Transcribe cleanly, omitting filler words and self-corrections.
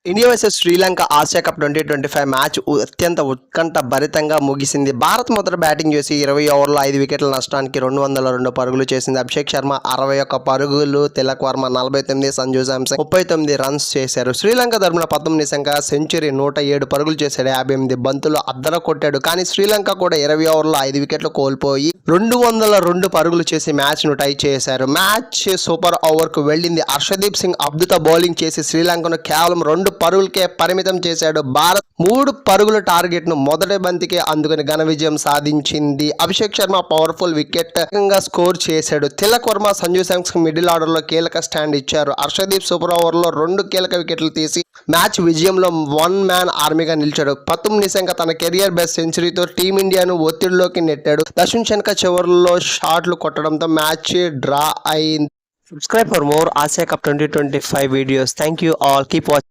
India versus Sri Lanka Asia cup 2025 match అత్యంత ఉత్కంఠ భరితంగా ముగిసింది. భారత్ మొదట బ్యాటింగ్ చేసి 20 ఓవర్లో 5 వికెట్ల నష్టానికి 202 పరుగులు చేసింది. అభిషేక్ శర్మ 61 పరుగులు, తిలక్ వర్మ 49, సంజు శాంసన్ 39 రన్స్ చేశారు. శ్రీలంక తరపున 19 నిశంక సెంచరీ 107 పరుగులు చేశాడు. 58 బంతులు అద్దర కొట్టాడు. కానీ శ్రీలంక కూడా 20 ఓవర్లో 5 వికెట్లు కోల్పోయి 202 పరుగులు చేసి మ్యాచ్ ను టై చేశారు. మ్యాచ్ సూపర్ ఓవర్ కు వెళ్ళింది. హర్షదీప్ సింగ్ అద్భుత బౌలింగ్ చేసి శ్రీలంకను కేవలం 2 పరుగులకే పరిమితం చేశాడు. భారత్ 3 పరుగుల టార్గెట్ ను మొదటి బంతికే అందుకుని ఘన విజయం సాధించింది. Abhishek Sharma powerful wicket score చేశాడు. తిలక్ వర్మ, సంజు శాంసన్ మిడిల్ ఆర్డర్ లో కీలక స్టాండ్ ఇచ్చారు. హర్షదీప్ సూపర్ ఓవర్ లో 2 కీలక వికెట్లు తీసి మ్యాచ్ విజయంలో 1 మ్యాన్ ఆర్మీగా నిలిచాడు. ప్రతుమ్ నిశంక తన కెరియర్ బెస్ట్ సెంచరీతో టీమిండియాను ఒత్తిడిలోకి నెట్టాడు. దర్శన్ శనక చివరిలో షాట్లు కొట్టడంతో మ్యాచ్ డ్రా అయింది. Subscribe for more Asia Cup 2025 videos. Thank you all. Keep watching.